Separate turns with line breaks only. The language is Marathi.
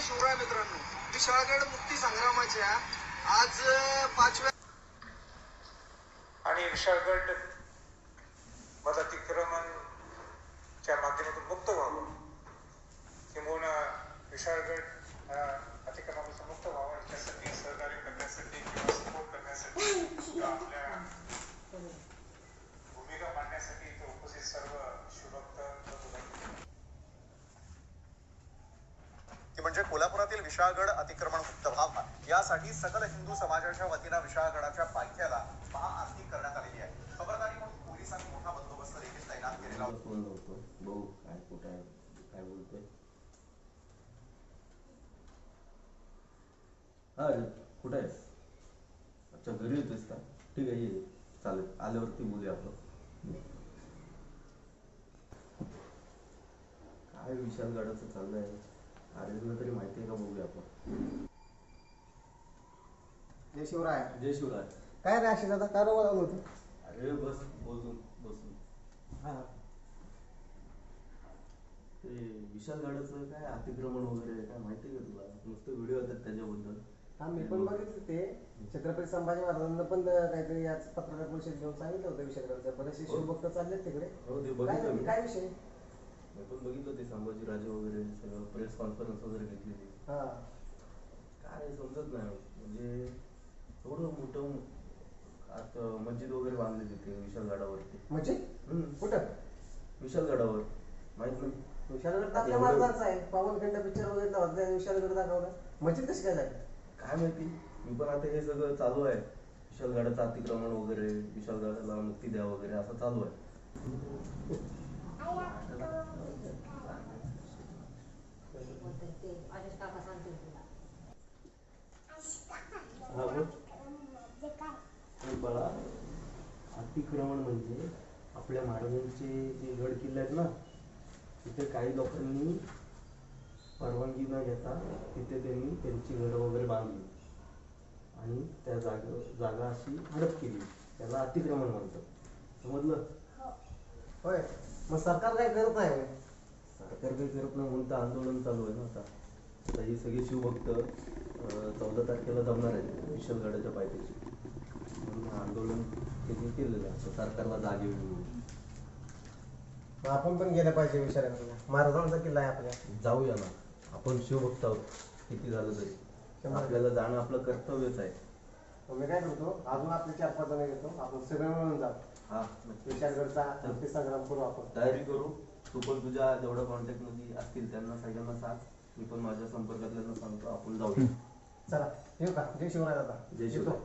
शिवराय मित्रांनो, विशाळगड मुक्ती संग्रामाच्या आज 5व्या
आणि विशाळगड मत अतिक्रमणच्या माध्यमातून मुक्त व्हावं, किंबहुना विशाळगड अतिक्रमणापासून मुक्त व्हावं याच्यासाठी सहकार्य करण्यासाठी किंवा सपोर्ट करण्यासाठी आपल्या भूमिका मांडण्यासाठी इथे उपस्थित सर्व शिवभक्त
म्हणजे कोल्हापुरातील विशाळगड अतिक्रमण मुक्त व्हावा यासाठी सकल हिंदू समाजाच्या वतीनं विशाळगडाच्या पालख्याला महाआरती करण्यात आलेली आहे. खबरदारी म्हणून पोलिसांनी मोठा बंदोबस्त देखील तैनात केलेला होता.
भाऊ काय कुठं आहे, काय बोलतोय? हा कुठं आहेस? अच्छा घरी येतोस का? ठीक आहे, ये चालेल, आल्यावरती बोलूया आपण. काय विशाळगडाचं चाललंय, आर्यला तरी माहिती आहे का? बघूया आपण.
जय शिवराय.
जय शिवराय.
काय रे अशी दादा, काय रोग होतं?
अरे बस बसून
हा,
ते विशाळगडाचं काय अतिक्रमण वगैरे काय माहिती आहे का तुला? नुसतं व्हिडिओ येतात त्याच्याबद्दल.
हा मी पण बघितलं ते. छत्रपती संभाजी महाराजांना पण काहीतरी याच पत्रकार परिषद घेऊन सांगितलं होतं विशाळगडचं. बरेचसे शिवभक्त चाललेत तिकडे.
हो ते बघितलं मी.
काय विषय?
मी पण बघितलं ते संभाजी राजे वगैरे सगळं प्रेस कॉन्फरन्स वगैरे घेतलेली.
हा,
काय समजत नाही म्हणजे एवढं मोठं आता मस्जिद वगैरे बांधली तिथे विशाळगडावरती.
म्हणजे कुठं?
विशाळगडावर माहित नाही.
विशाळगड तर आपल्या महाराजांचा आहे. पावनखंड पिक्चर बघितला होता, विशाळगड दाखवला. मस्जिद कशी काय झाली
काय माहिती. मी पण आता हे सगळं चालू आहे, विशाळगडाचं अतिक्रमण वगैरे, विशाळगडाला मुक्ती द्या वगैरे असं चालू आहे. हा बोल. बाळा, अतिक्रमण म्हणजे आपल्या महाराजांचे जे गड किल्ले आहेत ना, तिथे काही लोकांनी परवानगी न घेता तिथे त्यांनी त्यांची घरं वगैरे बांधली आणि त्या जागा अशी हडप केली. त्याला अतिक्रमण म्हणतात. समजलं?
होय. मग सरकार काय करत नाही?
सरकार काही करत नाही म्हणून तर आंदोलन चालू आहे ना आता. ही सगळी शिवभक्त 14 तारखेला जमणार आहेत विशाळगडाच्या पायथ्याशी. म्हणून आंदोलन त्यांनी केलेलं आहे सरकारला जागे म्हणून.
आपण पण गेलं पाहिजे विशाळगडला. महाराजांचा किल्ला आहे आपल्या.
जाऊया ना, आपण शिवभक्त आहोत किती झालं तरी. आपल्याला जाणं आपलं कर्तव्यच आहे.
मी काय करतो, अजून आपले 4-5 जण घेतो, आपण सगळे मिळून जाऊ.
हा,
विशाळगडचा मुक्ती संग्राम करू आपण.
तयारी करू. तू पण तुझ्या जेवढ्या कॉन्टॅक्ट मध्ये असतील त्यांना सगळ्यांना सांग. मी पण माझ्या संपर्कातल्यांना सांगतो, आपण जाऊया.
चला येऊ का? जय शिवराय दादा.
जय शिवराय.